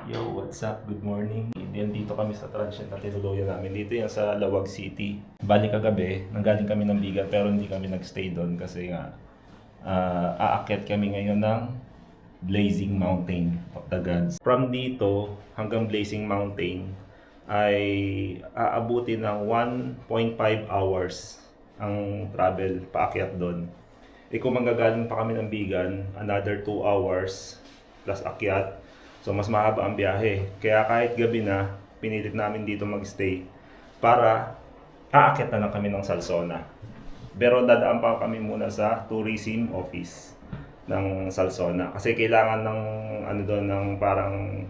Yo, what's up? Good morning. Dito kami sa transient na tinuluyan namin. Dito yan sa Lawag City. Balik kagabi, nanggaling kami ng Bigat pero hindi kami nagstay doon kasi nga aakyat kami ngayon ng Blazing Mountain of the Gods. From dito hanggang Blazing Mountain ay aabuti ng 1.5 hours ang travel paakyat doon. Kung manggagaling pa kami ng Bigan, another 2 hours plus akyat. So mas mahaba ang biyahe. Kaya kahit gabi na, pinilit namin dito magstay para aakyat na lang kami ng Salsona. Pero dadaan pa kami muna sa tourism office ng Salsona kasi kailangan ng ano doon ng parang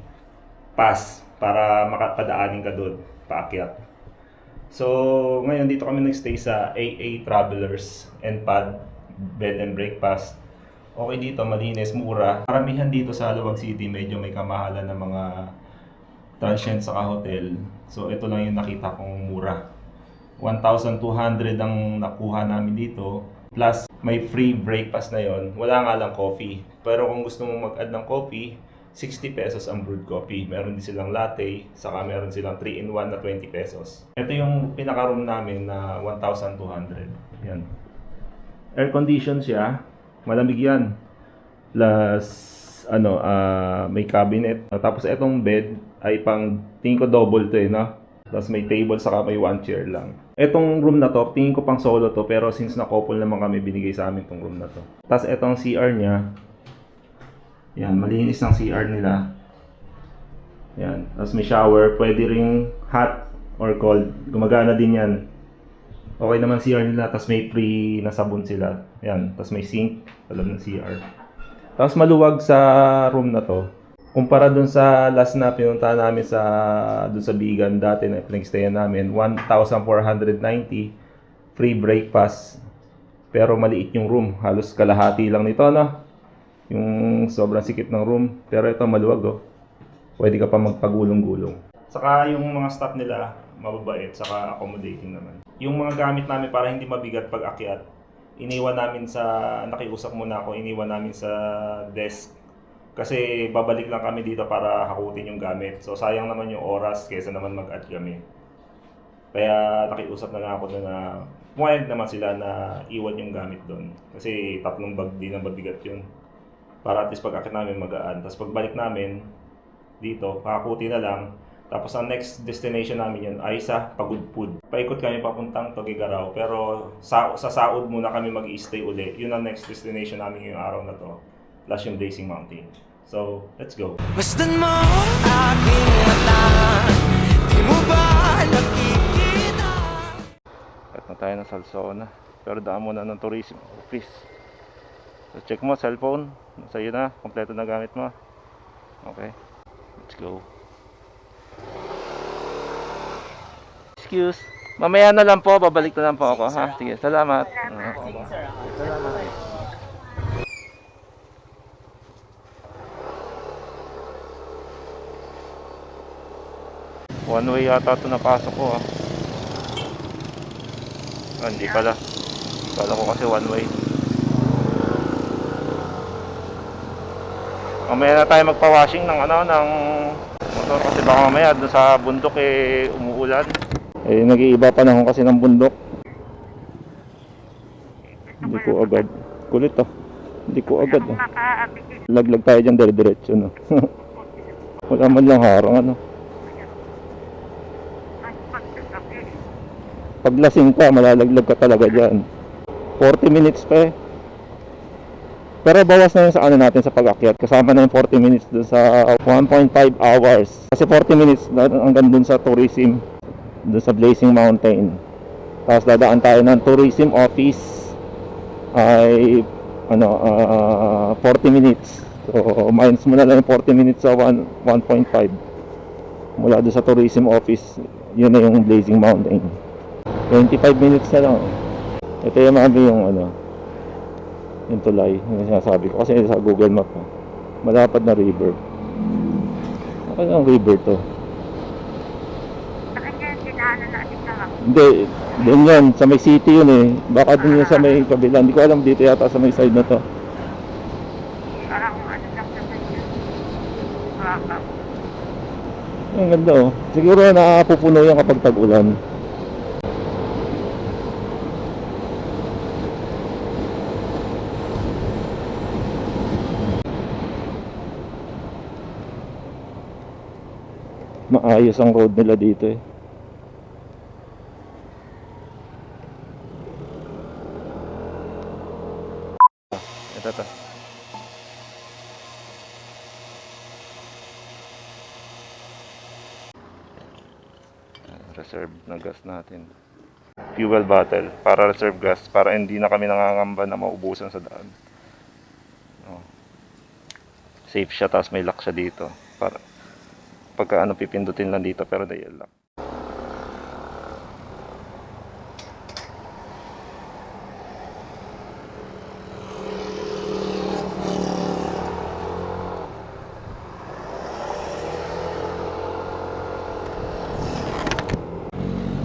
pass para makapadaanin ka doon paakyat. So ngayon dito kami nagstay sa AA Travelers and Pad Bed and Breakfast. Okay dito, malinis, mura. Karamihan dito sa Lawag City, medyo may kamahalan ng mga transient sa hotel. So ito lang yung nakita kong mura. 1,200 ang nakuha namin dito. Plus, may free breakfast na yon. Wala nga lang coffee. Pero kung gusto mong mag-add ng coffee, 60 pesos ang brewed coffee. Meron din silang latte, saka meron silang 3-in-1 na 20 pesos. Ito yung pinaka-room namin na 1,200. Yan. Air condition siya. Malamig yan. Plus, may cabinet. Tapos itong bed ay pang, tingin ko double to no? Tapos may table saka may one chair lang. Itong room na to, tingin ko pang solo to. Pero since na-couple naman kami, binigay sa amin tong room na to. Tapos itong CR niya. Yan, malinis ng CR nila. Yan. Tapos may shower. Pwede ring hot or cold. Gumagana din yan. Okay naman CR nila, tapos may free na sabon sila. Yan, tapos may sink, alam ng CR. Tapos maluwag sa room na to. Kumpara dun sa last na pinuntahan namin dun sa Bigan dati na pinagstayan namin, 1,490 free breakfast. Pero maliit yung room, halos kalahati lang nito, no? Yung sobrang sikip ng room. Pero ito maluwag, oh. Pwede ka pa magpagulong-gulong. Saka yung mga staff nila, mababait, saka accommodating naman. Yung mga gamit namin para hindi mabigat pag akyat, nakiusap muna ako, iniwan namin sa desk. Kasi babalik lang kami dito para hakutin yung gamit. So sayang naman yung oras kaysa naman mag-add kami. Kaya nakiusap na lang ako na pumayag naman sila na iwan yung gamit doon. Kasi 3 bag din ang mabigat yun. Para at least pag akyat namin magaan. Tapos pagbalik namin dito, hakutin na lang. Tapos ang next destination namin yun ay sa Pagudpud. Paikot kami papuntang Tuguegarao, pero sa Saud muna kami mag-i-stay uli. Yun ang next destination namin yung araw na to. Plus yung Blazing Mountain. So, let's go. Masdan mo aking mata, di mo ba nakikita? Kat na tayo ng Salsona. Pero daan muna ng tourism office. So, check mo, cellphone. Nasa iyo na, kompleto na gamit mo. Okay, let's go. Excuse. Mamaya na lang po, babalik na lang po ako, ha? Sige, salamat. Sige, sir. Salamat. One way yata ito napasok ko, ha? Hindi pala. Kala ko kasi one way. Mamaya na tayo magpa-washing ng ng motor kasi baka mamaya doon sa bundok umuulan. Nag-iiba panahon kasi ng bundok. Hindi ko agad. Kulit, Hindi ko agad, Laglag tayo dyan dire-diretso, no? Wala man lang harang, Pag lasing ka, malalaglag ka talaga dyan. 40 minutes pa. Pero bawas na yun sa natin sa pag-akyat. Kasama na yung 40 minutes dun sa 1.5 hours. Kasi 40 minutes hanggang dun sa tourism, dun sa Blazing Mountain. Tapos dadaan tayo ng tourism office ay 40 minutes. So minus mo na lang yung 40 minutes sa 1.5 mula dun sa tourism office. Yun na yung Blazing Mountain. 25 minutes na lang. Ito yung yung tulay, yung sinasabi ko kasi sa Google Map, malapad na river. Ano ang river to? Sa kanya, dinaanan natin sa Hindi, doon yan, sa may city yun baka doon yun sa may kabila, hindi ko alam, dito yata sa may side na to. parang ano lang naman yun. Ang ganda oh. Siguro napupuno yan kapag tag-ulan. Maayos ang road nila dito eh. Ito to. Reserve na gas natin. Fuel bottle para reserve gas para hindi na kami nangangamba na maubusan sa daan. Oh. Safe siya, tapos may lock siya dito para pagka ano pipindutin lang dito pero dahil lock.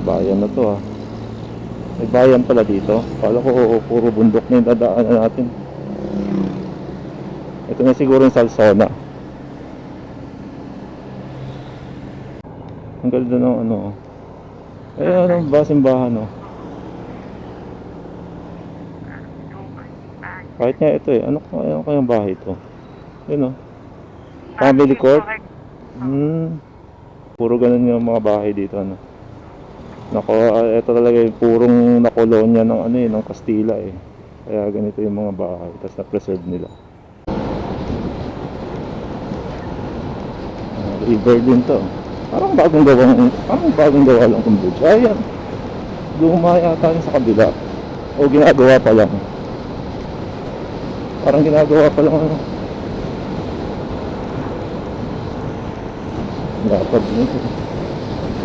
Bayan na to ah. May bayan pala dito. Kala ko puro bundok na yung dadaanan natin. Ito na siguro yung Salsona. Ang ganda ng ano. Eh ano ba simbahan oh. Kahit nga ito eh. Ano kayang bahay ito? Yun oh. Family court. Puro ganun yung mga bahay dito ano. Nako, ito talaga yung purong nakolonya ng ano eh, ng Kastila eh. Kaya ganito yung mga bahay, tapos na-preserve nila. River din to. Parang bagong gawa lang kung bridge. Ayan. Luma yata yun sa kabila. O ginagawa pa lang. Parang ginagawa pa lang ano. Lapad nito.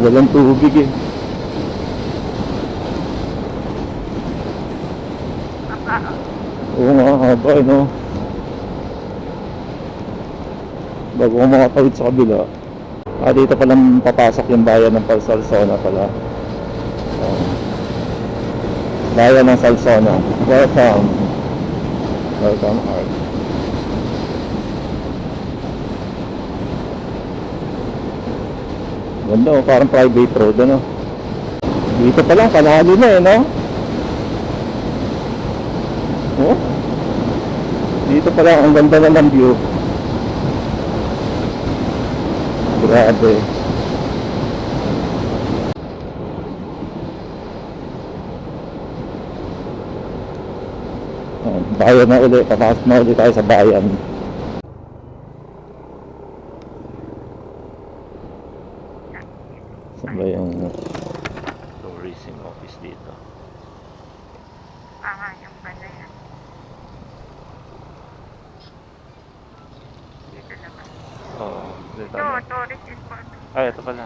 Walang tubig eh. Oo nga, haba eh, no? Bago ko makatawid sa kabila. Dito palang papasok yung bayan ng Salsona pala. Bayan ng Salsona. Welcome. Welcome, Art. Ganda oh, parang private road, ano? Dito palang, panalo na eh, no? Oh? Dito pala ang ganda na ng view. Grabe. Bayan na ulit. Papasok na ulit tayo sa bayan. Saan ba yung tourism office dito? Yung pala yan. Dito naman. Oo. Dito. Tourist spot. Ito pala.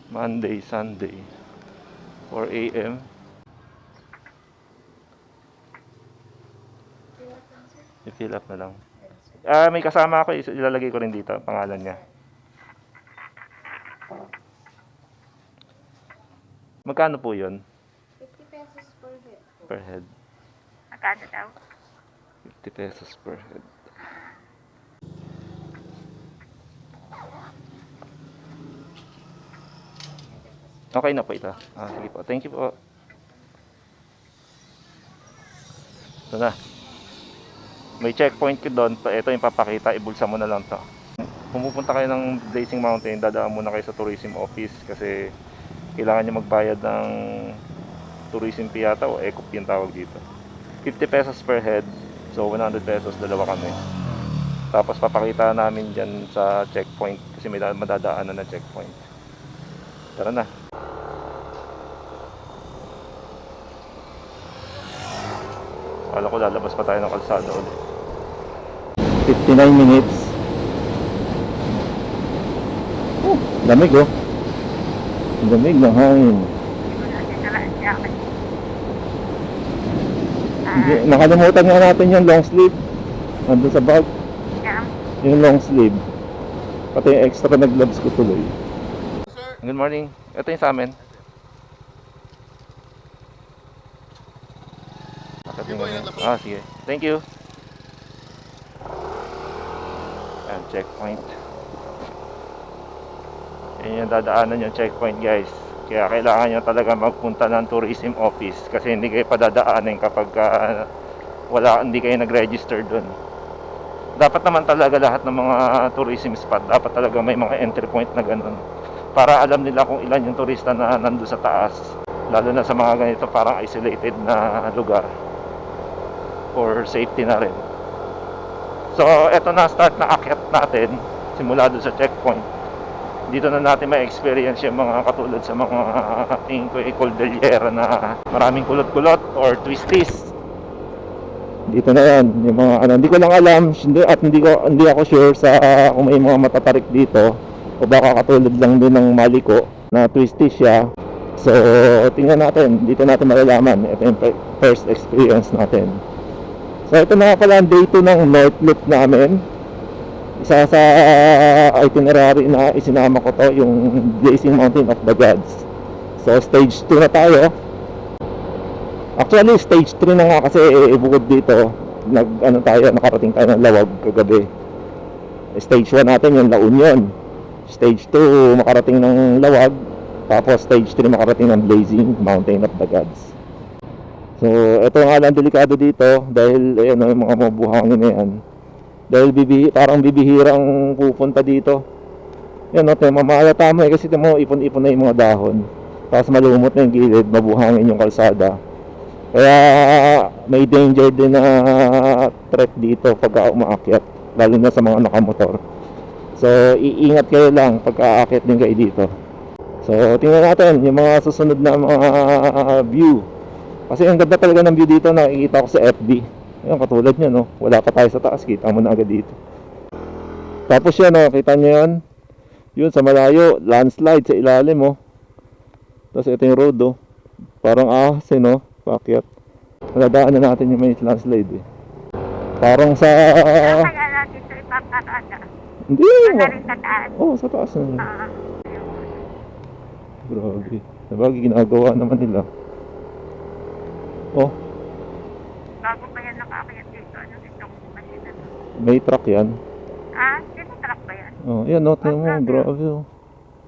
Monday, Sunday. 4 a.m. I-fill up na lang. May kasama ako. Ilalagay ko rin dito. Pangalan niya. Magkano po yun? 50 pesos per head. Per head. Magkano daw? 50 pesos per head. Okay na po ito. Sige po. Thank you po. Ito na. May checkpoint ko doon. Ito yung papakita. Ibulsa mo na lang to. Kung pupunta kayo ng Blazing Mountain, dadaan muna kayo sa tourism office kasi kailangan nyo magbayad ng tourism fee yata o ECOP yung tawag dito. 50 pesos per head. So 100 pesos, dalawa kami. Tapos papakita namin dyan sa checkpoint kasi may madadaanan na checkpoint. Tara na. Akala ko lalabas pa tayo ng kalsada ulit. 59 minutes. Lamig oh. Lamig ng hangin. Nakalimutan nga natin yung long sleeve. Nandun sa bag. Yung long sleeve. Pati yung extra na gloves ko tuloy. Good morning. Ito yung sa amin. Sige. Thank you. Ayan, checkpoint. Yan yung dadaanan yung checkpoint, guys. Kaya kailangan nyo talaga magpunta ng tourism office kasi hindi kayo padadaanin kapag hindi kayo nag-register dun. Dapat naman talaga lahat ng mga tourism spot, dapat talaga may mga entry point na ganun para alam nila kung ilan yung turista na nandun sa taas, lalo na sa mga ganito parang isolated na lugar, for safety na rin. So eto na, start na akyat natin simula doon sa checkpoint. Dito na natin ma-experience yung mga katulad sa mga tingin ko Cordillera na maraming kulot-kulot or twisties. Dito na yan, yung mga hindi ko lang alam at hindi ako sure sa kung may mga matatarik dito o baka katulad lang din ng Maliko na twisty siya. So tingnan natin, dito natin malalaman. Ito yung first experience natin. So ito na pala ang day 2 ng North Loop namin. Isa sa itinerary na isinama ko to, yung Blazing Mountain of the Gods. So stage 2 na tayo. Actually, stage 3 na nga kasi bukod dito, nakarating tayo ng Lawag kagabi. Stage 1 natin yung La Union. Stage 2, makarating ng Lawag. Tapos stage 3, makarating ng Blazing Mountain of the Gods. So, ito nga lang delikado dito dahil ayan, yung mga mabuhangin na yan. Dahil parang bibihirang pupunta dito. Yan, mamalata mo kasi ipon-ipon na yung mga dahon. Tapos malumot na yung gilid, mabuhangin yung kalsada. Kaya may danger din na threat dito pagka umaakyat, lalo na sa mga nakamotor. So iingat kayo lang pagka aakyat din kayo dito. So tingnan natin yung mga susunod na mga view. Kasi ang ganda talaga ng view dito, nakikita ko sa FB. Ayun, katulad nyo, no? Wala pa tayo sa taas, kita mo na agad dito. Tapos yan, no? Kita nyo yan? Yun sa malayo, landslide sa ilalim, oh. Tapos ito yung road, oh. Parang no? Paakyat. Maladaan na natin yung may landslide, eh. Parang sa Kaya natin ito ipaparada. hindi, Wala rin sa taas. sa taas na. Ayun. Grabe. Sabagay, ginagawa naman nila. Oh, Bago pa yan nakakayat dito, itong masina. may truck yan. Sino truck ba yan? Oh, yan, no? Tingnan mo, grabe, oh.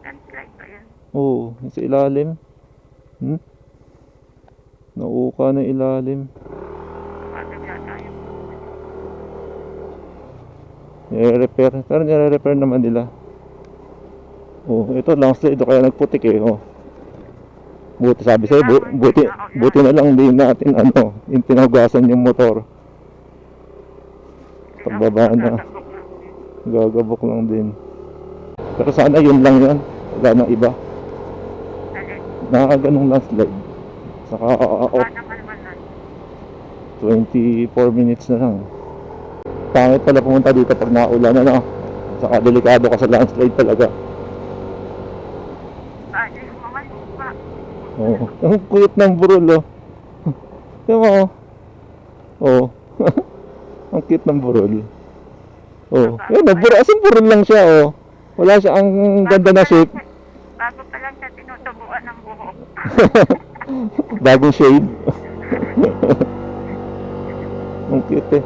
Landslide ba yan? Oo, yung sa ilalim. Nauuka na ilalim. Pagkabla tayo. Nire-repair. Pero nire-repair naman nila. Oh, ito landslide. Kaya nagputik, eh. Oh. Buti sabi sa'yo, buti na lang din natin, yung tinahugasan yung motor. Pagbaba na. Gagabok lang din. Pero sana yun lang yan. Wala nang iba. Nakaganong landslide. Saka Paano naman 24 minutes na lang. Pangit pala pumunta dito pag naulan na. Saka delikado ka sa landslide talaga. Paano yung mga lupa? Oo. Ang cute ng burol, oh. Tingnan mo, oh. Ang cute ng burol. Oh. Yan, as in burol lang siya, oh. Wala siya ang ganda na shape. Bago pa lang siya tinutubuan ng buhok. Bagong shade. Ang cute, eh.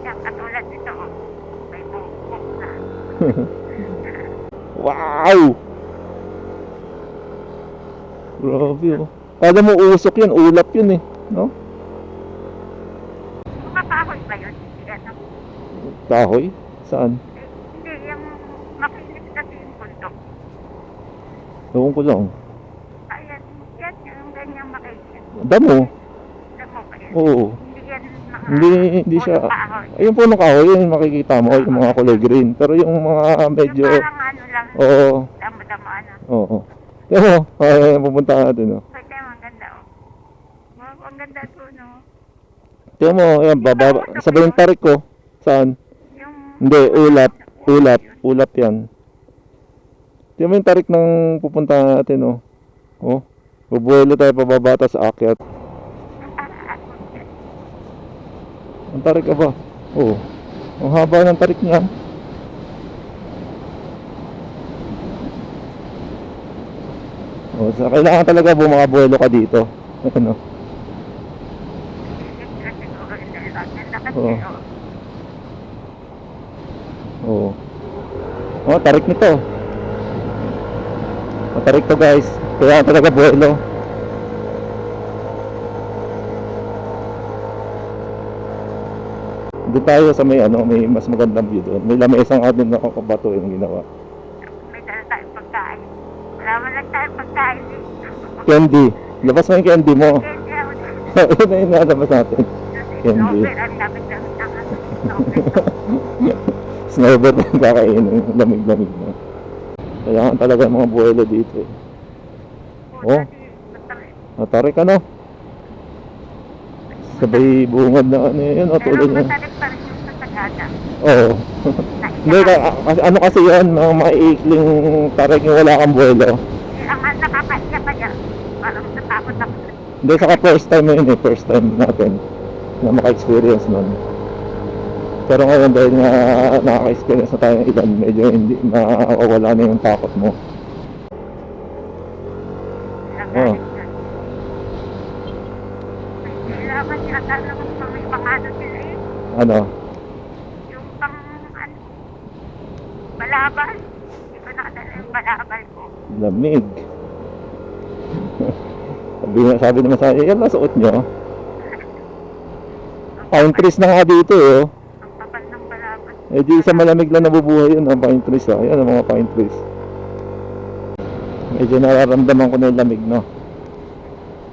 Yan, katulad nito, oh. May buhok na. Wow! Grabe, oh. Kala mo usok yan, ulap yun, eh. No? Kumakahoy ba yun? Hindi, ano? Kahoy? Saan? Hindi, yung makinis kasi yung bundok. Ewan ko lang. Ayan, yan, yung ganyang makinis. Damo. Damo ba yan? Oo. Hindi yan mga Hindi siya. punong kahoy. Ayun po ng kahoy, yung makikita mo, yung mga kulay green. Pero yung mga medyo, Yung parang ano lang, oo, damo-damo ano. oo. Pero, pupunta natin, oh. Pwede, ang ganda, oh. Wow, ang ganda to, no? Tingnan mo, ayan, sabay yung tarik ko. Saan? Yung... Hindi, ulap yan. Tingnan mo yung tarik ng pupunta natin, oh. Oh, bubuelo tayo pababa tas aakyat. Ang tarik ka ba? Oo. Ang haba ng tarik niya. Oh, so kailangan talaga bumabuelo ka dito. Ano? Oo. Oo. Oh, tarik nito. Matarik to guys. Kaya talaga buwelo. Doon tayo sa may ano, may mas magandang view doon. May lamesang atin na kakabato yung ginawa. May dala tayong pagkain. Wala man lang tayong pagkain eh. Candy. Labas mo yung candy mo. Hindi ako na. Ito na yung nalabas natin. Candy. Snowbird, ang lamig-lamig ng snowbird. Snowbird ang kakainin. Lamig-lamig na. Kailangan talaga mga buwelo dito eh. Oh. Matarik ano? Sabay bungad na ano yun. O, Pero tulad niya. matarik pa rin yung sa Sagada. Oo. Hindi, ano kasi yan, mga maiikling tarik yung wala kang buwelo. Ang nakakaiya pa niya. Parang natakot ako. Hindi, saka first time yun eh, first time natin na maka-experience nun. Pero ngayon dahil nga nakaka-experience na tayo ng ilan, medyo hindi, mawawala na yung takot mo. Oh. Kailangan niya ata naman pa may pakano sila eh. Ano? Yung pang ano, balabal. Hindi ko nakadala yung balabal ko. Lamig. sabi naman sa akin, yan nasuot nyo. Pine trees na nga dito eh. Oh. Ang kapal ng balabal. Eh di sa malamig lang nabubuhay yun, ang pine trees ah. Yan ang mga pine trees. Medyo nararamdaman ko na yung lamig no.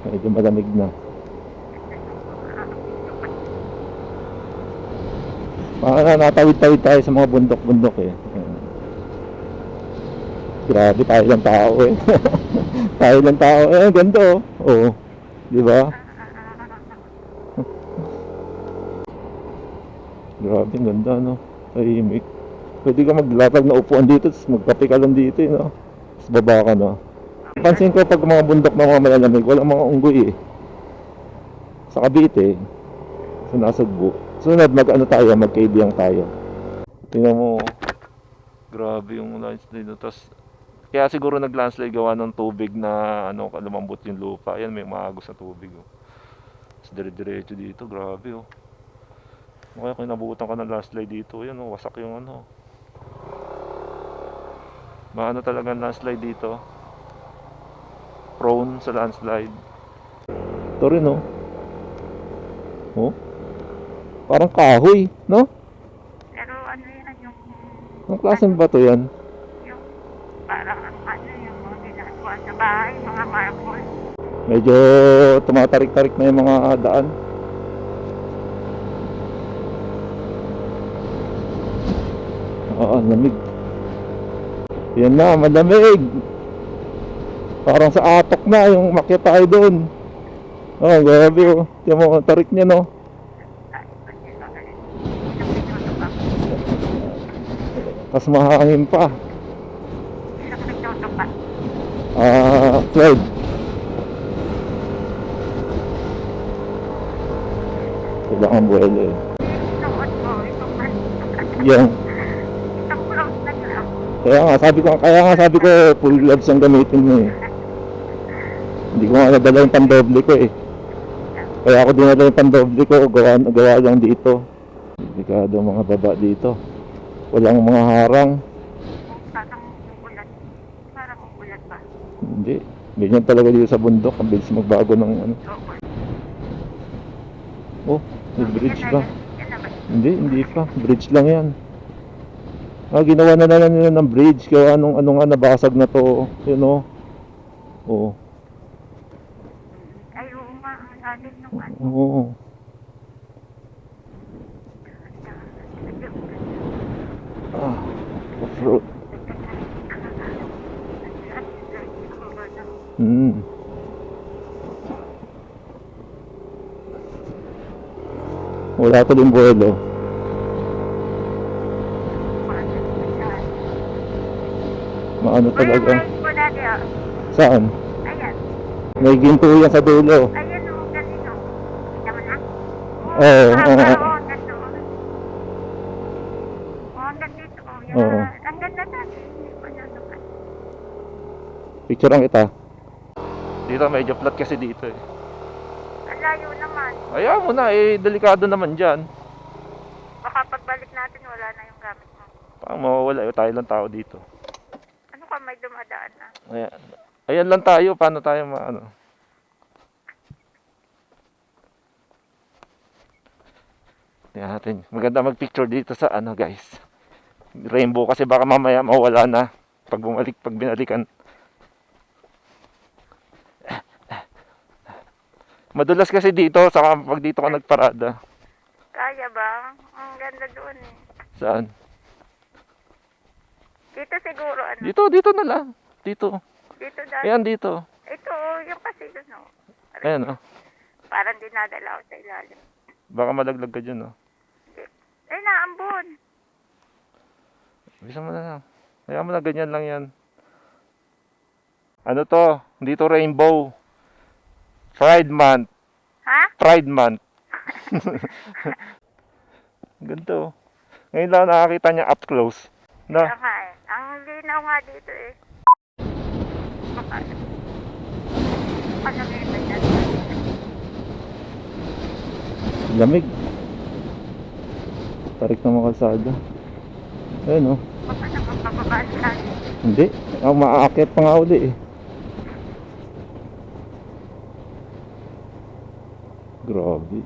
Medyo malamig na. Natawid-tawid tayo sa mga bundok-bundok eh. Ayan. Grabe, tayo lang tao eh. Tayo lang tao. Eh, ang ganda oh. Oo. Di ba? Grabe, ang ganda no. Tahimik. Pwede ka maglatag na upuan dito, tapos magkape ka lang dito eh, no. Tapos baba ka no. Pansin ko pag mga bundok na mga malalamig, walang mga unggoy eh. Sa Cavite, sa Nasugbu. Sunod mag-ano tayo, magkaibiyang tayo. Tingnan mo, grabe yung landslide. Tapos, kaya siguro nag-landslide gawa ng tubig na ano, lumambot yung lupa. Ayan, may maagos na tubig. Oh. Tapos dire-diretso dito, grabe oh. Kaya kung nabutan ka ng landslide dito, ayan oh, wasak yung ano. Maano talaga ang landslide dito. Prone sa landslide. Ito rin oh. Oh. Parang kahoy, no? Pero ano yan yung... Anong klaseng bato yan? Yung parang ano yung mga ginagawa sa bahay, mga marble. Medyo tumatarik-tarik na yung mga daan. Lamig. Yan na, malamig. Parang sa atok na yung makyat tayo doon. Oh, grabe oh. Tiyan mo, ang tarik niya no. Tapos mahangin pa. 12. Kailangan buwelo eh. Yung kaya nga sabi ko full gloves ang gamitin mo eh. Hindi ko nga nadala yung pandoble ko eh. Kaya ako dinala yung pandoble ko, gawa lang dito. Delikado mga baba dito. Walang mga harang. Parang ulan ba? Hindi. Ganyan talaga dito sa bundok. Ang bilis magbago ng ano. Oh, may bridge ba? Hindi pa. Bridge lang yan. Ginawa na lang nila ng bridge. Kaya ano nga nabasag na to. Yun o. Oo. Ay, oo nga. Natin nung ano. Oo. Off-road. Wala ko din buwelo. Maano talaga? Saan? Ayan. May ginto yan sa dulo. Ayan o, ganito. Kita mo na? Oo. Ganito. Hanggang dito. Oo. Ang ganda natin. Hindi ko nanukan. Picturean kita. Dito medyo flat kasi dito eh. Ang layo naman. Ayaw mo na eh, delikado naman dyan. Baka pagbalik natin wala na yung gamit mo. Parang mawawala yung tayo lang tao dito. Ano ka may dumadaan na? Ayan. Ayan lang tayo. Paano tayo ano? Tingnan natin. Maganda mag-picture dito sa ano guys. Rainbow kasi baka mamaya mawala na pag binalikan. Madulas kasi dito saka pag dito ka nagparada. Kaya ba? Ang ganda doon eh. Saan? Dito siguro ano? Dito na lang. Dito. Dito dati. Ayan dito. Ito, yung kasi doon oh. Ayan oh. Parang dinadala ako sa ilalim. Baka malaglag ka dyan oh. Ay, naambon. Bisa mo na lang. Kaya mo na ganyan lang yan. Ano to? Dito rainbow. Pride month. Ha? Pride month. Ganito. Ngayon lang nakakita niya up close. Na, Kaya nga eh. Ang linaw nga dito eh. Baka. Ano may ganyan? lamig. Tarik ng mga kalsada. Ayun oh. Baka nakapababa sila. Hindi. Ako maaakyat pa nga uli eh. Grabe.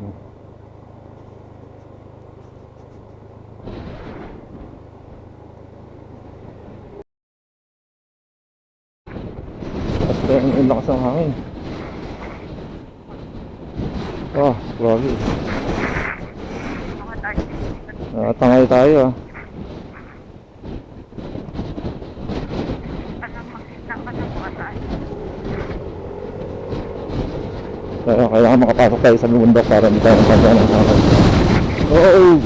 At ang lakas ng hangin. Oh, grabe. Mga tayo. Tangay tayo ah. Parang makita ka ng mga tayo. Kaya kailangan makapasok tayo sa bundok para hindi tayo magkakaroon ng hangin. Oh!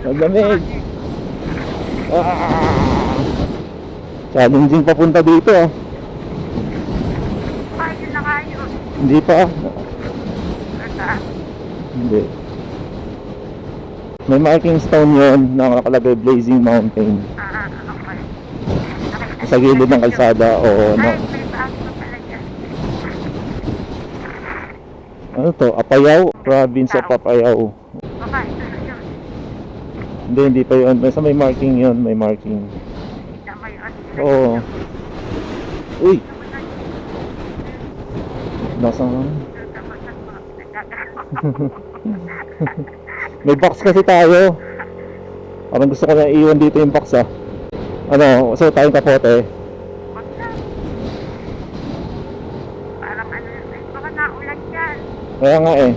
Ang lamig! Ah! Challenging papunta dito ah. Kayo na kayo. Hindi pa. Basta. Hindi. May marking stone yon na nakalagay Blazing Mountain. Okay. Sa gilid ng kalsada o Ay, no. may bago pa pala dyan. Ano to? Apayao? Province of Apayao. Baka ito na yun. Hindi pa yun. Basta may marking yun. May marking. Kita mo yun. Oo. Uy! Nasaan? May box kasi tayo. Parang gusto ko na iwan dito yung box ah. Ano? So tayong kapote. Parang ano, ay baka naulan dyan. Kaya nga eh.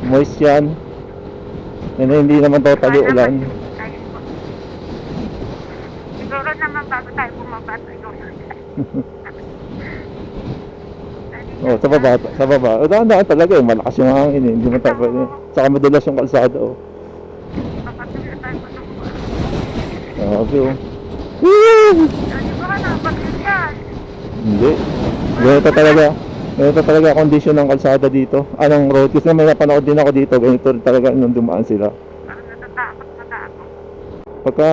Moist yan. Yan hindi naman totally ulan. Siguro naman bago tayo bumaba tayo. Oh, sa baba. O, daan talaga eh. Malakas yung hangin eh. Hindi mo tayo pwede. Saka madulas yung kalsada oh. Baka tuloy tayo matungkol. Grabe oh. Hindi baka napagod yan. Hindi. Ganito talaga kondisyon ng kalsada dito. Anong road? Kasi may napanood din ako dito. Ganito talaga nung dumaan sila. Parang natatakot na ako. Pagka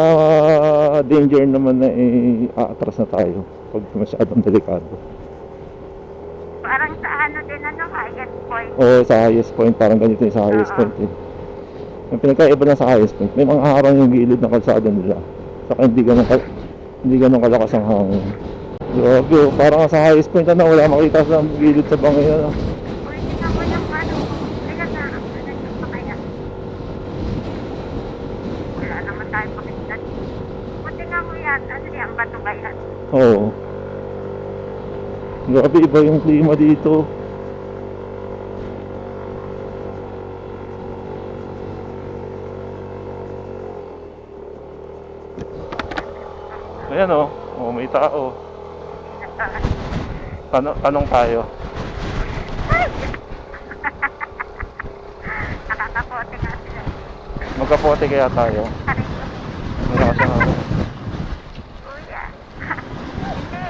danger naman na aatras na tayo. Pag masyadong delikado. Parang sa ano din ano, highest point. Oo, sa highest point. Parang ganito yung sa highest point eh. Yung pinagkaiba na sa highest point, may mga harang yung gilid ng kalsada nila. Saka hindi ganun kalakas ang hangin. Grabe oh, parang sa highest point na wala makita sa gilid sa bangay na. Uy, tingnan mo yung ano. Tingnan na, ano yung makaya. Wala naman tayo pakita. Kung tingnan mo yan, ano yan, bato ba yan? Oo. Grabe, iba yung klima dito. Ayan oh, oh may tao. Tanong tayo. Nakakapote nga sila. Magkapote kaya tayo. Malakas ang hangin. Kuya. Hindi.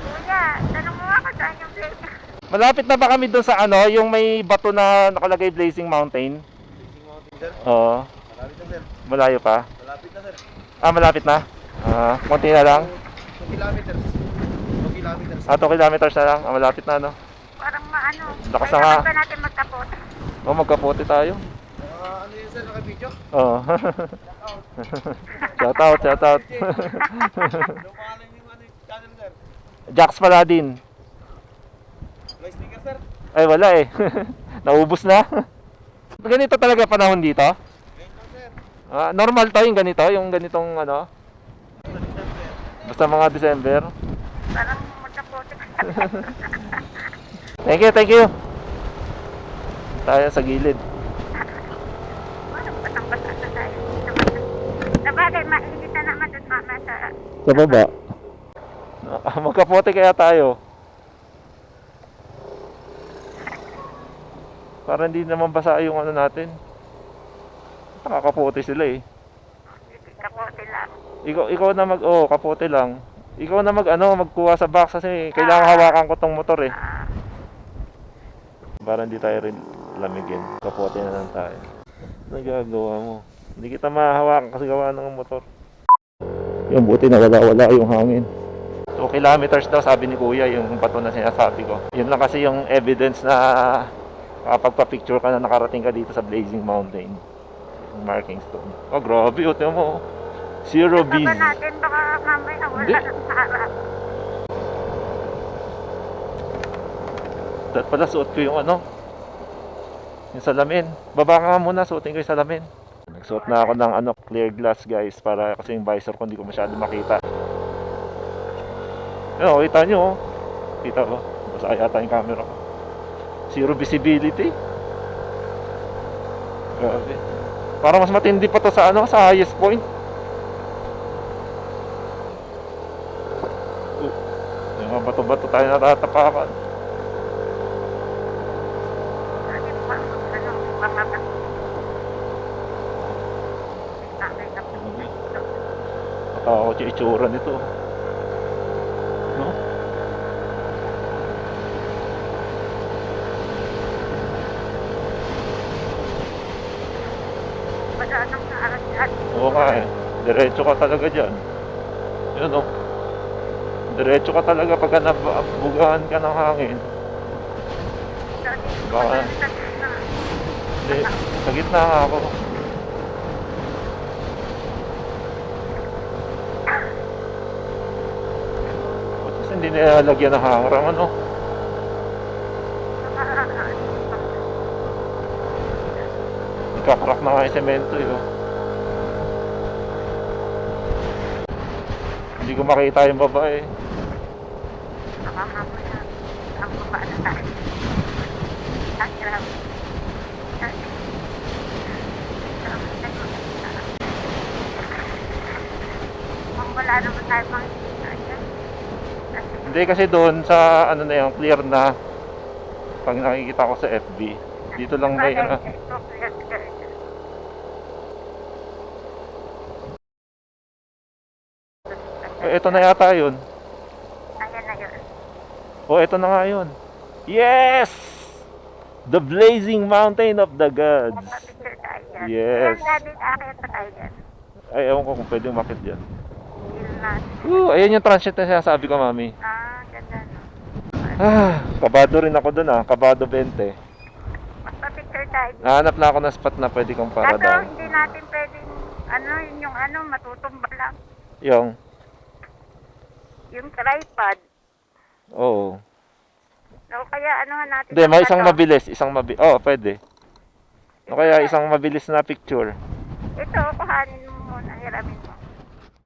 Kuya, tanong mo ako saan yung plate. Malapit na ba kami doon sa ano, yung may bato na nakalagay Blazing Mountain? Blazing Mountain, sir. Oo. Malapit na, sir. Malayo pa? Malapit na, sir. Ah, malapit na? Konti na lang? 2 kilometers. 2 kilometers. 2 kilometers na lang? Malapit na no? Parang maano. Lakas na Kailangan nga. ba natin magkapote? Oh, magkapote tayo. Ano yun sir, naka-video? Oo. Shout out, shout out. Anong pangalan yung ano yung channel sir? Jax Paladin. May sticker sir? Ay wala eh. Naubos na. Ganito talaga panahon dito? Ganito sir. Normal to yung ganito, yung ganitong ano? Sa December. Basta mga December. Parang magkapotik. Thank you, thank you. Tayo sa gilid. Parang batang-bata na tayo. Sabagay, mainit na naman doon mama sa... Sa baba. Magkapote kaya tayo. Para hindi naman basa yung ano natin. Nakakapote sila eh. Kapote lang. Ikaw na kapote lang. Ikaw na magkuha sa box kasi kailangan hawakan ko tong motor eh. Para hindi tayo rin lamigin. Kapote na lang tayo. Nagagawa mo. Hindi kita mahawakan kasi gawa ng motor. Yung buti na wala yung hangin. 2 kilometers daw sabi ni kuya yung bato na sinasabi ko. Yun lang kasi yung evidence na kapag pa-picture ka na nakarating ka dito sa Blazing Mountain. Yung marking stone. Oh grabe, ito mo. Zero Baba busy. natin, baka mamaya wala Hindi. ng harap. Dapat pala suot ko yung yung salamin. Baba ka nga muna, suotin ko yung salamin. Nagsuot na ako ng clear glass guys para kasi yung visor ko hindi ko masyado makita. Ayun, kita nyo oh. Kita ko. Basta yata yung camera ko. Zero visibility. Grabe. Parang mas matindi pa to sa sa highest point. Yung mga bato-bato tayo natatapakan. Baka Natakot yung itsura nito. No? Madaan ng harap yan. Oo nga eh. Diretso ka talaga dyan. Yun oh. Diretso ka talaga pagka nabugahan ka ng hangin. Baka. Hindi, sa gitna nga ako. Kasi hindi nilalagyan ng hangrang Nagkakrak na nga yung semento oh. Hindi ko makita yung babae. Baka mamaya ang baba na tayo. Ang hirap. Kung wala naman tayo makikita dyan. Hindi kasi doon sa na yun, clear na pag nakikita ko sa FB. Dito lang may ito na yata yun. Ayan na yun. Oh, ito na nga yun. Yes! The Blazing Mountain of the Gods. Mapapicture tayo dyan. Yes. Ang dati akit pa tayo dyan. Ay, ewan ko kung pwede umakit dyan. Yun na. Ayan yung transit na sinasabi ko, mami. Ganda no. Kabado rin ako dun Kabado 20. Mapapicture tayo dyan. Nahanap na ako ng spot na pwede kong Kaso paradaan. hindi natin pwedeng, yun yung matutumba lang. Yung tripod. Oo. O kaya natin. Hindi, may isang mabilis. Oo, pwede. O kaya isang mabilis na picture. Ito, kuhanin mo muna, hiramin mo.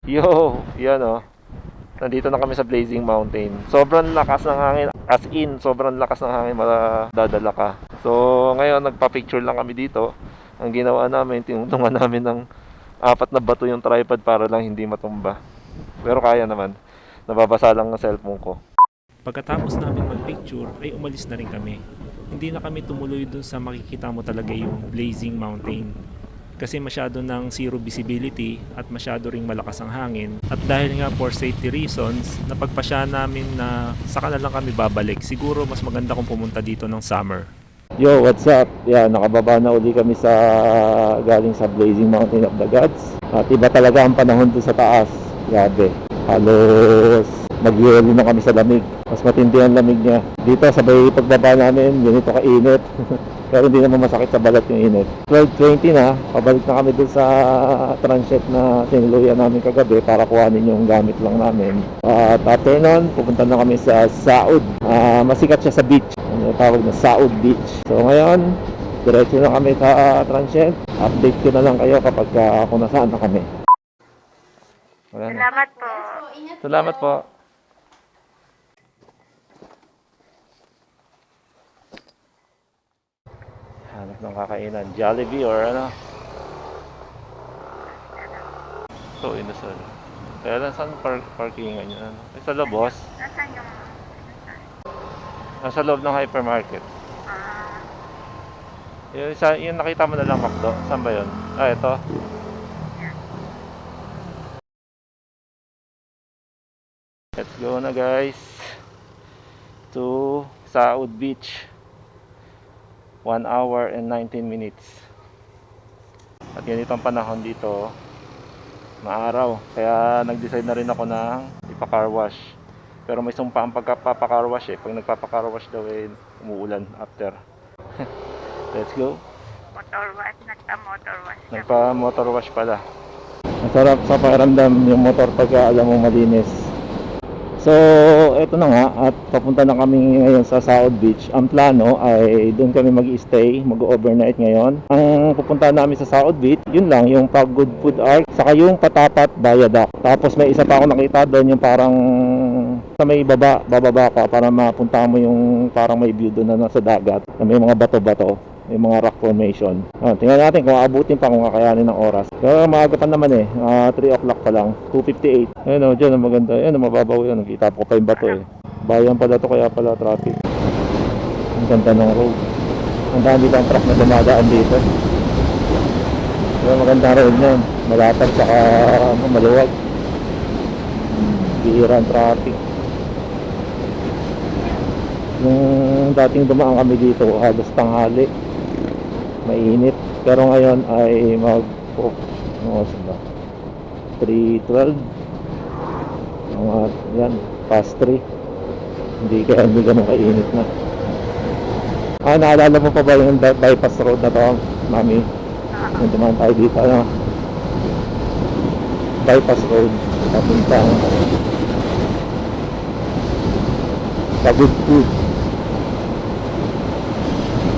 Yo, yan Nandito na kami sa Blazing Mountain. Sobrang lakas ng hangin. As in, sobrang lakas ng hangin madadala ka. So, ngayon nagpa-picture lang kami dito. Ang ginawa namin, tinutulungan namin ng 4 na bato yung tripod para lang hindi matumba. Pero kaya naman. Nababasa lang ang cellphone ko. Pagkatapos namin mag-picture ay umalis na rin kami. Hindi na kami tumuloy dun sa makikita mo talaga yung Blazing Mountain. Kasi masyado ng zero visibility at masyado ring malakas ang hangin. At dahil nga for safety reasons, napagpasya namin na saka na lang kami babalik. Siguro mas maganda kung pumunta dito ng summer. Yo, what's up? Yeah, nakababa na uli kami galing sa Blazing Mountain of the Gods. At iba talaga ang panahon doon sa taas. Grabe. Halos Magyelo na kami sa lamig. Mas matindi ang lamig niya. Dito sabay pagbaba namin, ganito kainit. Pero hindi naman masakit sa balat yung init. 12:20 na, pabalik na kami dun sa transit na sinuluyan namin kagabi para kuhanin yung gamit lang namin. At after nun, pupunta na kami sa Saud. Masikat siya sa beach. Ano tawag na Saud Beach. So ngayon, diretso na kami sa transit. Update ko na lang kayo kapag kung nasaan na kami. Wala na. Salamat po. Salamat po. Hanap ng kakainan. Jollibee or ano? So, inasal. Kaya lang saan parkingan yun? Ano? Sa loob, boss. Nasaan yung... Nasa loob ng hypermarket. Ah, Yung nakita mo na lang, McDo. Saan ba yun? Ito. Let's go na guys to Saud Beach. 1 hour and 19 minutes. At ganito ang panahon dito, maaraw. Kaya nag-decide na rin ako ng ipa-car wash. Pero may sumpa ang pagpapa-car wash eh. Pag nagpapa-car wash daw eh, umuulan after. Let's go. motor wash. Nagpa-motor wash. Nagpa-motor wash pala. Masarap sa pakiramdam yung motor pagka alam mo malinis. So, eto na nga at papunta na kami ngayon sa Saud Beach. Ang plano ay doon kami mag-stay, mag-overnight ngayon. Ang pupunta namin sa Saud Beach, yun lang, yung Pagod Food Ark, saka yung Patapat Viaduct. Tapos may isa pa ako nakita doon, yung parang sa may bababa ka para mapunta mo yung parang may view doon na nasa dagat, na may mga bato-bato. May mga rock formation. Tingnan natin kung aabutin pa, kung kakayanin ng oras. Pero maaga pa naman eh. 3 o'clock pa lang. 2:58. Ayun o, dyan ang maganda. Ayun, mababaw yun. Nakita ko pa yung bato eh. Bayan pala to, kaya pala traffic. Ang ganda ng road. Ang dami dito ang truck na dumadaan dito. Pero maganda road yan. Malatag saka maluwag. Bihira ang traffic. Nung dating dumaan kami dito, halos tanghali. Mainit, pero ngayon ay ano ba? 3:12. Yan, past 3. Hindi ganun kainit na. Naalala mo pa ba yung bypass road na to, Mami? Yung dumaan tayo dito, ano? Bypass road, papuntang Pagod Food.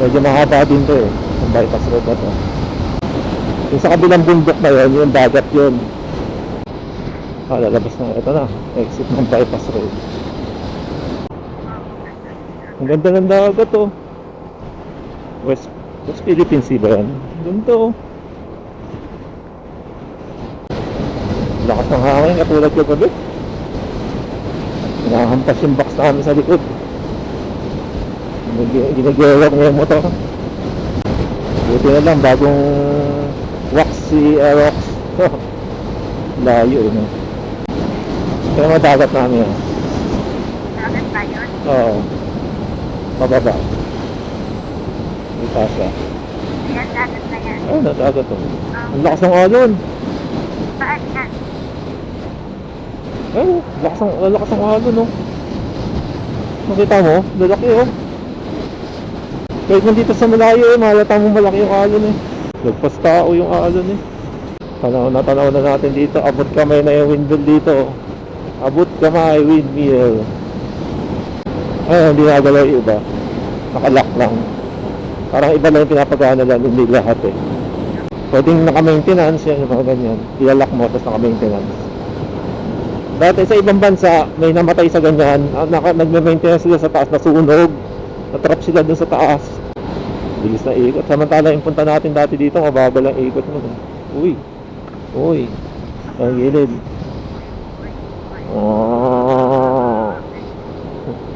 Medyo mahaba din to eh, yung bypass road na to. Yung sa kabilang bundok na yun, yung dagat yun. Lalabas na, ito na, exit ng bypass road. Ang ganda ng dagat to. West Philippine Sea ba yan? Doon to. Lakas ng hangin, katulad yung gabi. Hinahampas yung box namin sa likod. Ginagawag niya yung motor. Buti na lang, bagong wax si Aerox. Layo no. Kaya madagat namin yan. Dagat ba yun? Oo. Pababa. Itaas ka. Yan, dagat na yan. Ay, nadagat to. Ang lakas ng alon. Saan yan? Ay, lakas ng alon no. Nakita mo? Lalaki oh. Kahit nandito sa malayo eh, malata mo malaki yung alon eh. Lagpas tao yung alon eh. Tanaw na natin dito. Abot kamay na yung windmill dito. Abot kamay, windmill. Ay, hindi nagalaw yung iba. Nakalock lang. Parang iba lang yung pinapagana lang, hindi lahat eh. Pwedeng naka-maintenance yan, yung mga ganyan. Ilalak mo, tapos naka-maintenance. Dati sa ibang bansa, may namatay sa ganyan. Nagme-maintenance sila sa taas, nasunog. Natrap sila dun sa taas. Bilis na ikot. Samantala yung punta natin dati dito, mababa lang ikot mo. Uy. Ang gilid.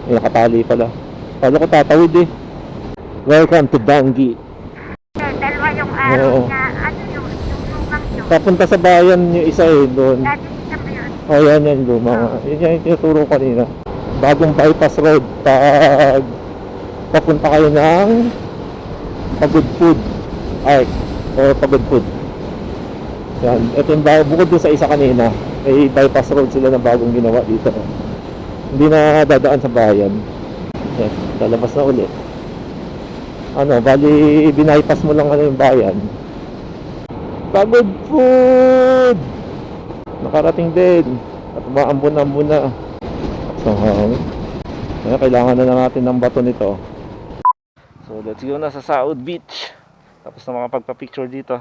May nakatali pala. Paano ko tatawid eh. Welcome to Bangi. Dalawa yung araw Oo. na, ano yung lumang yun. Papunta sa bayan yung isa eh, doon. Dati isa ba yun? Oh, yan yung luma. Yun yung tinuturo ko kanina. Bagong bypass road. Papunta kayo ng Pagod Food Ark or Pagod Food. Yan. Ito yung bukod dun sa isa kanina. May bypass road sila na bagong ginawa dito. Hindi na dadaan sa bayan. Yes, lalabas na ulit. Ano, bali binaypas mo lang ano yung bayan. Pagod food! Nakarating din. At umaambon-ambon na. So, kaya kailangan na natin ng bato nito. So, let's go na sa Saud Beach. Tapos na makapagpa-picture dito.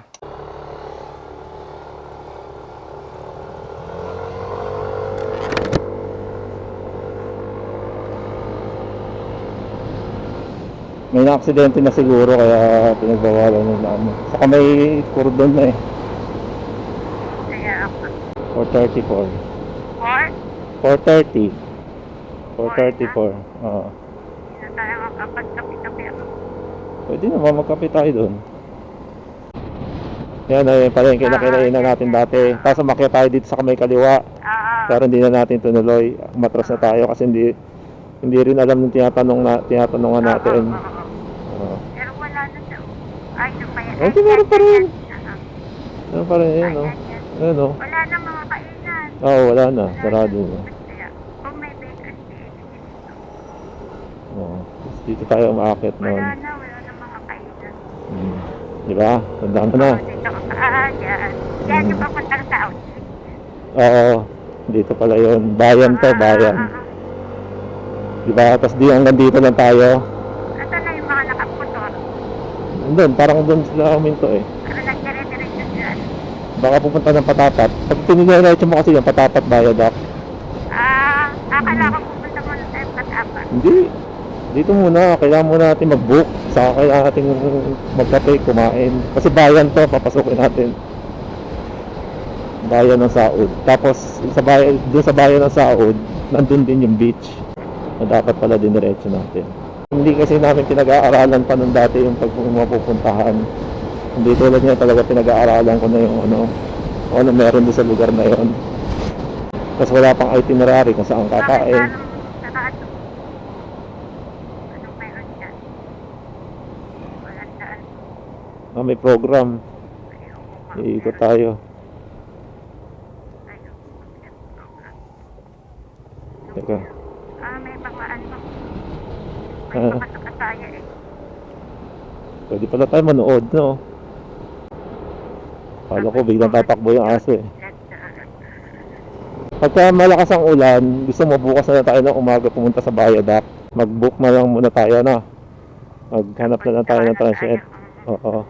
May na-aksidente na siguro kaya pinagbawalan nila ano. Saka may cordon na eh. Kaya ako. 4:34. Or, 4:30. 4:34. Oo. hindi na tayo makapagkapi-kapi ako. Pwede naman magkape tayo doon. Yan ay palengke na kinainan natin dati. Tapos umakyat tayo dito sa kamay kaliwa. Pero hindi na natin tunuloy. Umatras na tayo kasi hindi rin alam ng tinatanungan natin. Oo. Pero wala na siya. Ay, lumaya. Ay, di meron pa rin. Ano pa rin yun, no? Ayun, no? Wala na mga kainan. Oo, wala na. Sarado na. Kaya, kung may vacancy, Oo. Tapos dito tayo umaakit noon. wala na mga kainan. Di ba? Tandaan mo na. Dito ka pa, yan. Yan yung papuntang sa outlet. Oo. Dito pala yun. Bayan to, bayan. Di ba? Tapos di hanggang dito lang tayo. Ito na yung mga nakaputor. Doon, parang doon sila huminto eh. Pero nagdire-diretso dyan. Baka pupunta ng Patapat. Pag tinignan mo kasi yung Patapat Viaduct. Akala ko pupunta mo na tayo Patapat. Hindi. Dito muna. Kailangan muna natin mag-book. Saka kailangan natin magkape, kumain. Kasi bayan to, papasukin natin. Bayan ng Saud. Tapos doon sa bayan ng Saud, nandun din yung beach. Na dapat pala diniretso natin. Hindi kasi namin pinag-aaralan pa nung dati yung mapupuntahan. Hindi tulad niya talaga pinag-aaralan ko na yung ano meron doon sa lugar na yon. Tapos wala pang itinerary kung saan kakain. Anong meron dyan? Walang daan. May program. Ayoko. Iikot tayo. Teka. May mga ano. May Ah. mga sakasaya eh. Pwede pala tayo manood, no? Kala ko biglang tatakbo yung aso eh. Pagka malakas ang ulan, gusto mo bukas na tayo ng umaga pumunta sa Viaduct. Mag-book na lang muna tayo na. Maghanap na lang tayo ng transient. Oo.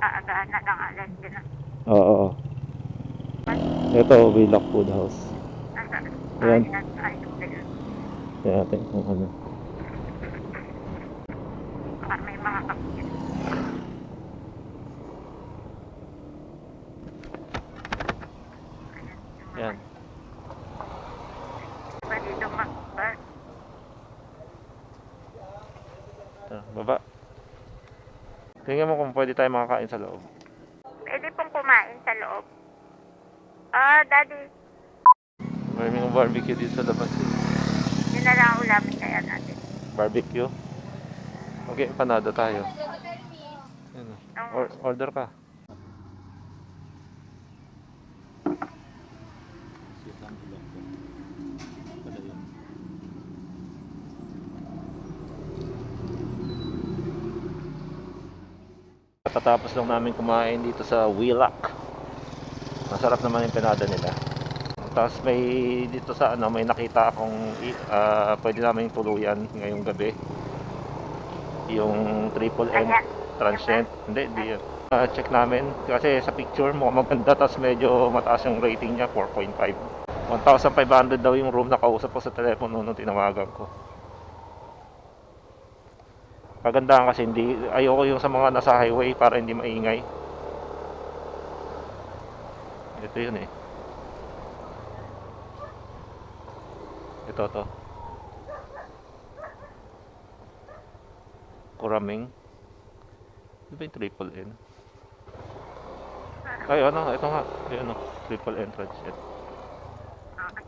Aagahan na lang alas din. Oo. Ito, Wheelock Food House. Ayan. Yan natin kung ano. May mga kapit. Yan. Pwede dumakbar. Baba. Tingnan mo kung pwede tayo makakain sa loob. Pwede pong kumain sa loob. Daddy. May mga barbecue dito sa labas. Yun na lang ang ulamin kaya natin. Barbecue. Okay, empanada tayo. Yan. Order ka. Katatapos lang namin kumain dito sa Wheelock. Masarap naman yung empanada nila. Tapos may dito sa may nakita akong pwede namin tuluyan ngayong gabi. Yung Triple N Ayan. transient. Hindi, di yun. Check namin kasi sa picture mo maganda, tapos medyo mataas yung rating niya, 4.5. 1,500 daw yung room, nakausap ko sa telepono nung tinawagan ko. Kagandahan kasi ayoko yung sa mga nasa highway para hindi maingay. Ito yun eh. Ito to. Kuraming. Di ba yung Triple N? Ay, ito nga. Ayun, Triple N transient.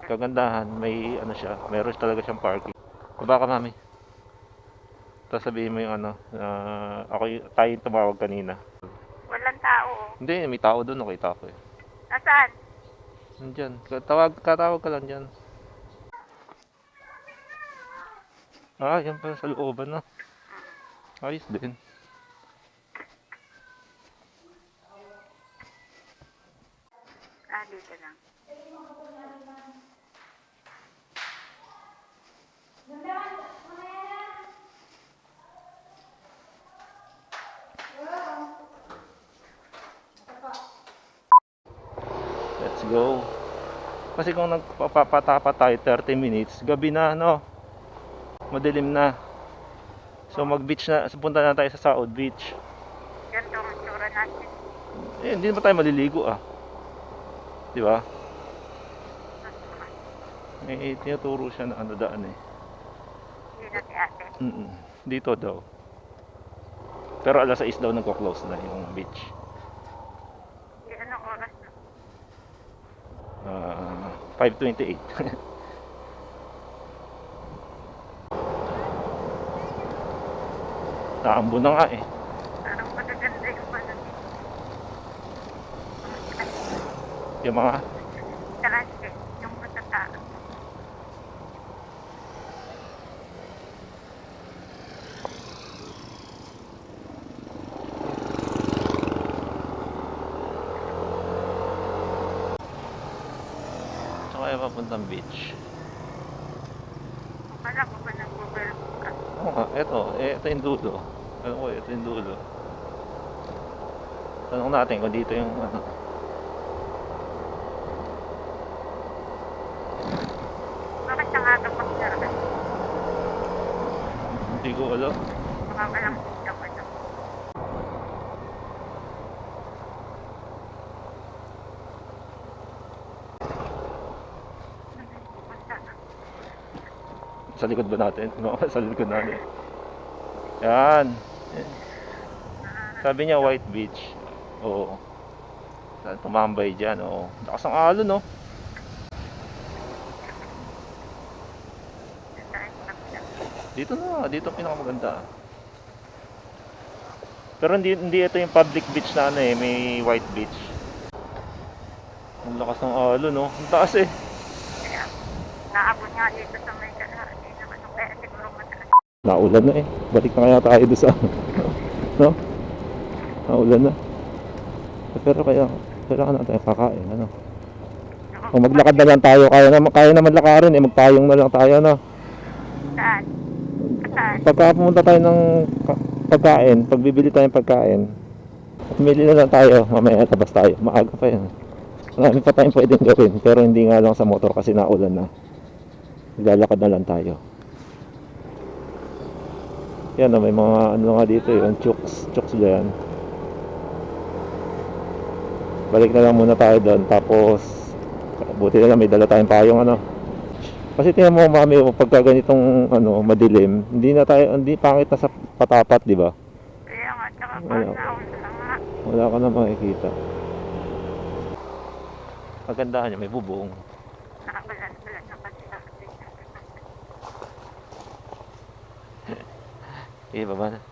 Kagandahan, may siya, meron talaga siyang parking. Baba ka, mami. Tapos sabihin mo yung tayo yung tumawag kanina. Walang tao. Hindi, may tao doon, nakita ko eh. Nasaan? Nandyan, katawag ka lang dyan. Ah, yan pala sa looban na. Ayos din. Dito lang. Let's go. Kasi kung nagpapatapa tayo 30 minutes, gabi na, no? Madilim na. So mag-beach na, punta na tayo sa Saud Beach. Ganito ang tsura natin. Eh, hindi naman tayo maliligo ah. Di ba? May tinuturo siya na ano daan eh. Hindi na si ate. Dito daw. Pero alas 6 daw nagko-close na yung beach. Di anong oras na? 5:28. Naambo na nga eh. Parang magaganda yung ano dito. Yung mga Karante, yung matata. saan kaya papuntang beach? Alam mo ba ng Google ka? Oo nga, ito yung dulo. Alam ko, ito yung dulo. Tanong natin kung dito yung ano. Bakit nangaga pag sarap? Hindi ko alam. Baka walang dito ko ito. Sa likod ba natin? No, sa likod natin. Yan. Sabi niya White Beach. Oo. Tumambay dyan. Oo. Lakas ng alon, no? Dito na. Dito ang pinakamaganda. Pero hindi ito yung public beach na ano eh. May White Beach. Ang lakas ng alon, no? Ang taas eh. Kaya, naabot nga dito sa may gala. Hindi naman yung kaya siguro mataas. Naulan na eh. Balik na kaya tayo doon sa no? Naulan na. Pero kailangan natin kakain, ano? Kung maglakad na lang tayo, kaya naman lakarin eh, magpayong na lang tayo, no? Saan? Saan? Pagka pumunta tayo ng pagkain, pagbibili tayo ng pagkain, pumili na lang tayo, mamaya labas tayo, maaga pa yan. Marami pa tayong pwedeng gawin, pero hindi nga lang sa motor kasi naulan na. Maglalakad na lang tayo. Yan, may mga ano nga dito, yung chooks dyan. Balik na lang muna tayo doon, tapos buti na lang may dala tayong payong, ano. Kasi tingnan mo mami, pagka ganitong ano, madilim, hindi pangit na sa patapat, di ba? Kaya nga, tsaka Wala. nauna na nga. Wala ka na makikita. Kagandahan niya, may bubong. Nakabalan-balan na kasi ako. Eh, baba na.